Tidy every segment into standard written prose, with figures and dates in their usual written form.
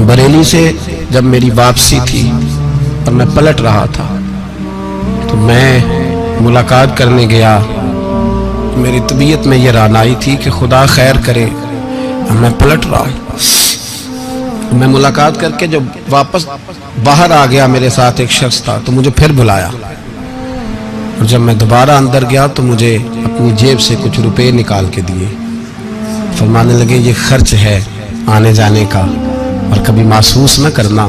बरेली से जब मेरी वापसी थी और मैं पलट रहा था तो मैं मुलाकात करने गया। मेरी तबीयत में ये रानाई थी कि खुदा खैर करे, मैं पलट रहा हूँ। मैं मुलाकात करके जब वापस बाहर आ गया, मेरे साथ एक शख्स था तो मुझे फिर बुलाया, और जब मैं दोबारा अंदर गया तो मुझे अपनी जेब से कुछ रुपए निकाल के दिए। फरमाने लगे ये खर्च है आने जाने का, और कभी महसूस न करना।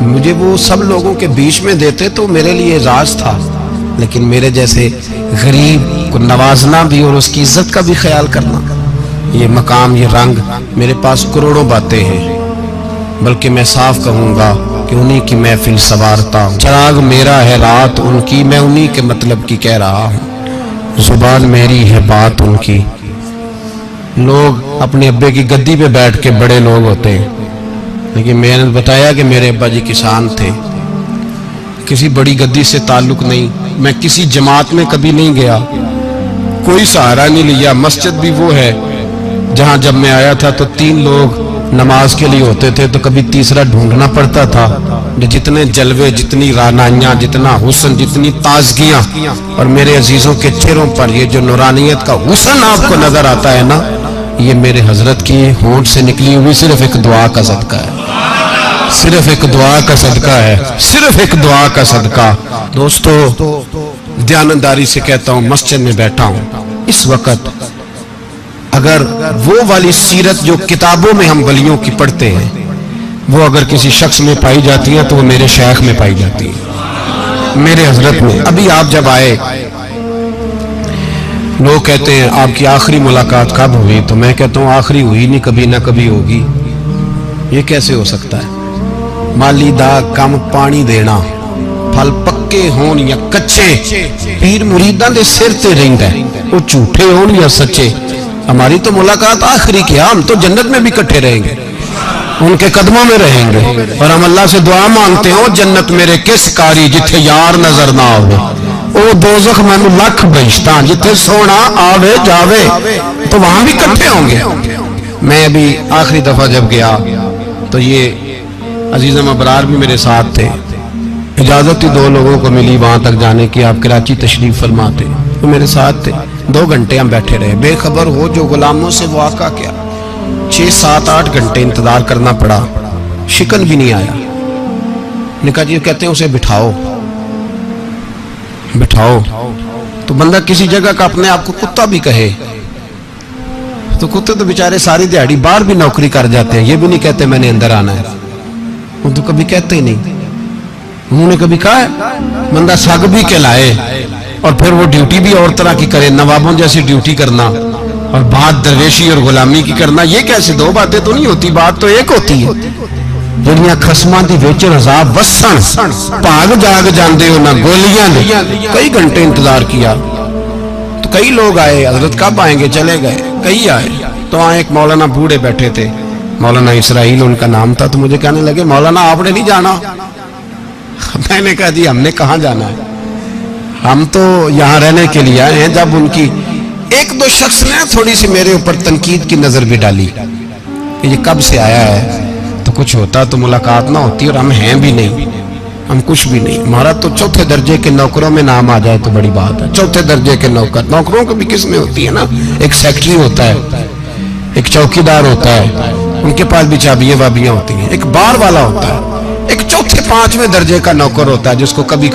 मुझे वो सब लोगों के बीच में देते तो मेरे लिए राज था, लेकिन मेरे जैसे गरीब को नवाजना भी और उसकी इज्जत का भी ख्याल करना, ये मकाम, ये रंग, मेरे पास करोड़ों बातें हैं, बल्कि मैं साफ कहूँगा कि उन्हीं की महफिल सवारता हूँ। चिराग मेरा है रात उनकी, मैं उन्हीं के मतलब की कह रहा हूँ। जुबान मेरी है बात उनकी। लोग अपने अब्बे की गद्दी पे बैठ के बड़े लोग होते हैं, लेकिन मैंने बताया कि मेरे अब्बा जी किसान थे, किसी बड़ी गद्दी से ताल्लुक नहीं। मैं किसी जमात में कभी नहीं गया, कोई सहारा नहीं लिया। मस्जिद भी वो है जहां जब मैं आया था तो 3 लोग नमाज के लिए होते थे, तो कभी तीसरा ढूंढना पड़ता था। जितने जलवे, जितनी रानाइयाँ, जितना हुस्न, जितनी ताजगियाँ, और मेरे अजीजों के चेहरों पर ये जो नूरानियत का हुस्न आपको नजर आता है ना, ये मेरे हजरत की होंठ से निकली हुई सिर्फ एक दुआ का सदका है, सिर्फ एक दुआ का सदका है, सिर्फ एक दुआ का सदका। दोस्तों, ध्यानदारी से कहता हूँ, मस्जिद में बैठा हूँ इस वक्त, अगर वो वाली सीरत जो किताबों में हम वलियों की पढ़ते हैं, वो अगर किसी शख्स में पाई जाती है तो वो मेरे शेख में पाई जाती है, मेरे हजरत में। अभी आप जब आए, लोग कहते हैं आपकी आखिरी मुलाकात कब हुई, तो मैं कहता हूँ आखिरी हुई नहीं, कभी ना कभी होगी। ये कैसे हो सकता है? माली दा कम पानी देना, फल पक्के होन या कच्चे, पीर मुरीदां दे सिर ते रहिंदा है, वो झूठे होन या सच्चे। हमारी तो मुलाकात आखिरी की, हम तो जन्नत में भी इकट्ठे रहेंगे, उनके कदमों में रहेंगे, और हम अल्लाह से दुआ मांगते हो जन्नत मेरे किस कारी जिथे यार नजर ना आवे, ओ दोज़ख मैनू लख बहिश्ता जिथे सोना आवे जावे, तो वहां भी इकट्ठे होंगे। मैं अभी आखिरी दफा जब गया तो ये अजीज़म अबरार भी मेरे साथ थे। इजाजत ही 2 लोगों को मिली वहां तक जाने की, आप कराची तशरीफ फरमाते, तो मेरे साथ थे। 2 घंटे हम बैठे रहे, बेखबर हो जो गुलामों से वाक़ा क्या। 6, 7, 8 घंटे इंतजार करना पड़ा, शिकन भी नहीं आया। निका जी कहते हैं उसे बिठाओ बिठाओ, तो बंदा किसी जगह का अपने आप को कुत्ता भी कहे, तो कुत्ते तो बेचारे सारी दिहाड़ी बाहर भी नौकरी कर जाते हैं, ये भी नहीं कहते मैंने अंदर आना है, वो तो कभी कहते ही नहीं। उन्होंने कभी कहा है बंदा सग भी कहलाए और फिर वो ड्यूटी भी और तरह की करे, नवाबों जैसी ड्यूटी करना और बात दरवेशी और गुलामी की करना, ये कैसे? 2 बातें तो नहीं होती, बात तो एक होती है। ਜਿਹੜੀਆਂ ਖਸਮਾਂ ਦੀ ਵਿੱਚ ਰਜ਼ਾਬ ਵਸਣ ਭਾਗ ਜਾਗ ਜਾਂਦੇ हो ना गोलियां ने। कई घंटे इंतजार किया तो कई लोग आए, हजरत कब आएंगे, चले गए। कई आए तो वहाँ एक मौलाना बूढ़े बैठे थे, मौलाना इसराइल उनका नाम था, तो मुझे कहने लगे मौलाना आपने नहीं जाना। मैंने कहा जी हमने कहाँ जाना है, हम तो यहाँ रहने के लिए आए हैं। जब उनकी 1-2 शख्स ने थोड़ी सी मेरे ऊपर तनकीद की नजर भी डाली कि ये कब से आया है, तो कुछ होता तो मुलाकात ना होती, और हम हैं भी नहीं, हम कुछ भी नहीं। हमारा तो 4थे दर्जे के नौकरों में नाम आ जाए तो बड़ी बात है। 4थे दर्जे के नौकर, नौकरों को भी किस में होती है ना, एक सेक्रेटरी होता है, एक चौकीदार होता है, उनके पास भी चाबियां वाबियां होती हैं, एक बार वाला होता है, एक 4थे 5वें दर्जे का नौकर होता है जिसको कभी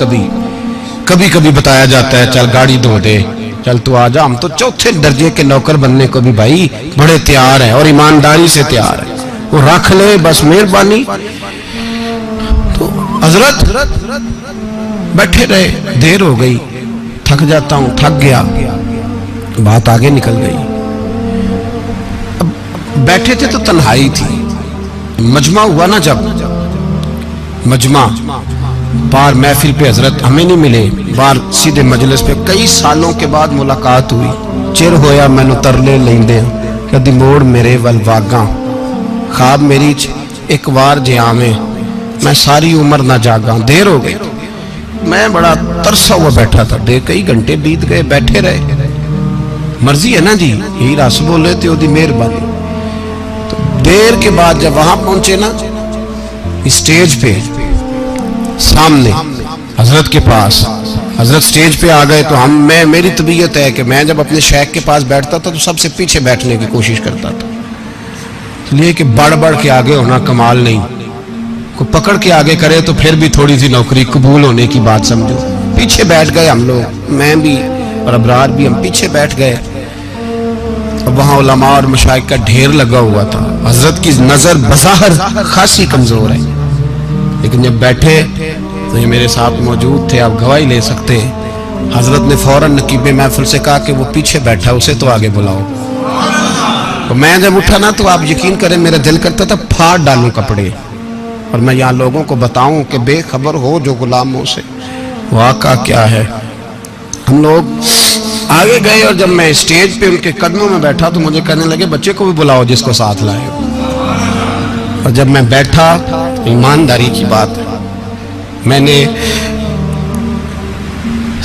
कभी बताया जाता है चल गाड़ी धो दे, चल तू आ जा। हम तो 4थे दर्जे के नौकर बनने को भी भाई बड़े तैयार हैं और ईमानदारी से तैयार है, वो रख ले बस मेहरबानी। तो हजरत बैठे रहे, देर हो गई, थक जाता हूं, थक गया, बात आगे निकल गई। अब बैठे थे तो तन्हाई थी, मजमा हुआ ना, जब मजमा बाहर महफिल पे हजरत हमें नहीं मिले, बाहर सीधे मजलिस पे कई सालों के बाद मुलाकात हुई। चिर होया मैनू तरले लेंदे कदी मोड़ मेरे वल वागा, ख्वाब मेरी एक बार जे आवे मैं सारी उम्र ना जागा। देर हो गई, मैं बड़ा तरसा हुआ बैठा था, कई घंटे बीत गए, बैठे रहे। मर्जी है ना जी, यही रस बोले तो ओदी मेहरबानी। तो देर के बाद जब वहां पहुंचे ना, स्टेज पे सामने हजरत के पास, हजरत स्टेज पे आ गए तो मेरी तबीयत है कि मैं जब अपने शेख के पास बैठता था तो सबसे पीछे बैठने की कोशिश करता था, इसलिए कि बढ़ बढ़ के आगे होना कमाल नहीं, को पकड़ के आगे करे तो फिर भी थोड़ी सी नौकरी कबूल होने की बात समझो। पीछे बैठ गए हम लोग, मैं भी और अबरार भी, हम पीछे बैठ गए। अब वहाँ उलमा और मशाइख का ढेर लगा हुआ था। हजरत की नजर बज़ाहिर खासी कमजोर है, लेकिन जब बैठे तो ये मेरे साथ मौजूद थे, आप गवाही ले सकते हैं। हजरत ने फौरन नकीबे महफिल से कहा कि वो पीछे बैठा, उसे तो आगे बुलाओ। तो मैं जब उठा ना तो आप यकीन करें मेरा दिल करता था फाड़ डालूं कपड़े और मैं यहाँ लोगों को बताऊं कि बेखबर हो जो गुलामों से, वाक़ा क्या है। हम लोग आगे गए और जब मैं स्टेज पे उनके कदमों में बैठा तो मुझे कहने लगे बच्चे को भी बुलाओ जिसको साथ लाए हो। और जब मैं बैठा, ईमानदारी की बात है, मैंने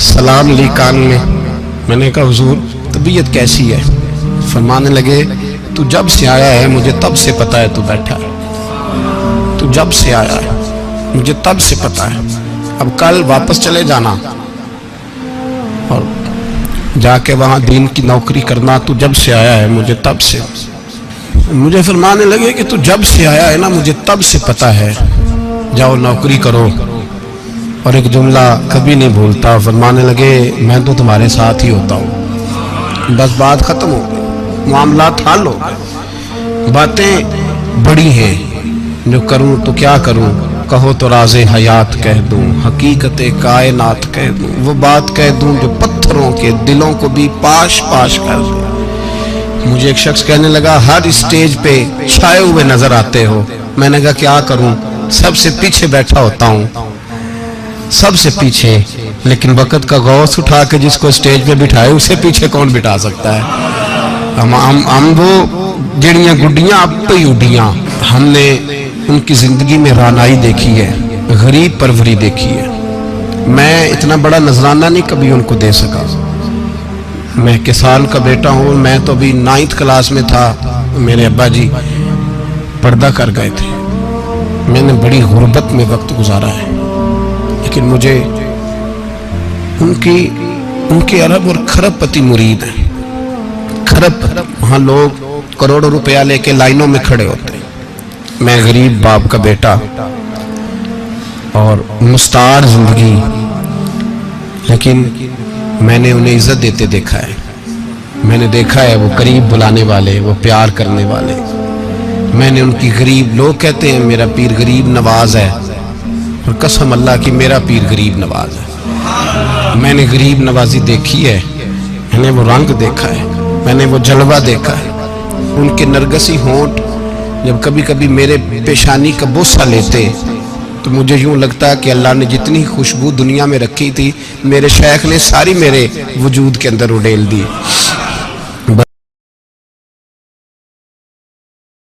सलाम ली कान में। मैंने कहा हुजूर तबीयत कैसी है? फरमाने लगे तू जब से आया है मुझे तब से पता है तू बैठा है, तू जब से आया है मुझे तब से पता है। अब कल वापस चले जाना और जाके वहां दीन की नौकरी करना, तू जब से आया है मुझे तब से। मुझे फरमाने लगे कि तू जब से आया है ना मुझे तब से पता है, जाओ नौकरी करो। और एक जुमला कभी नहीं भूलता, फरमाने लगे मैं तो तुम्हारे साथ ही होता हूँ। बस बात खत्म हो गई, मामलात हल हो गए। बातें बड़ी हैं, जो करूँ तो क्या करूँ, कहो तो राज़े हयात कह दूँ, हकीकत कायनात कह दूँ, वो बात कह दूँ जो पत्थरों के दिलों को भी पाश पाश कर दूँ। मुझे एक शख्स कहने लगा हर स्टेज पे छाए हुए नजर आते हो। मैंने कहा क्या करूँ, सबसे पीछे बैठा होता हूँ, सबसे पीछे, लेकिन वक़्त का गौस उठा के जिसको स्टेज पे बिठाए उसे पीछे कौन बिठा सकता है। हम वो जड़ियाँ गुड्डियाँ अब तो ही उड्डियाँ। हमने उनकी जिंदगी में रानाई देखी है, गरीब परवरी देखी है। मैं इतना बड़ा नजराना नहीं कभी उनको दे सका। मैं किसान का बेटा हूँ, मैं तो अभी 9th क्लास में था, मेरे अब्बा जी पर्दा कर गए थे। मैंने बड़ी गुर्बत में वक्त गुजारा है, लेकिन मुझे उनके अरब और खरब पति मुरीद हैं। खरब, वहाँ लोग करोड़ों रुपया लेके लाइनों में खड़े होते हैं। मैं गरीब बाप का बेटा और मुस्तार जिंदगी, लेकिन मैंने उन्हें इज्जत देते देखा है। मैंने देखा है वो गरीब बुलाने वाले, वो प्यार करने वाले। मैंने उनकी गरीब, लोग कहते हैं मेरा पीर गरीब नवाज है, और कसम अल्लाह की मेरा पीर गरीब नवाज है। मैंने गरीब नवाजी देखी है, मैंने वो रंग देखा है, मैंने वो जलवा देखा है। उनके नरगसी होंठ जब कभी कभी मेरे पेशानी का बोसा लेते तो मुझे यूं लगता कि अल्लाह ने जितनी खुशबू दुनिया में रखी थी मेरे शेख ने सारी मेरे वजूद के अंदर उड़ेल दी।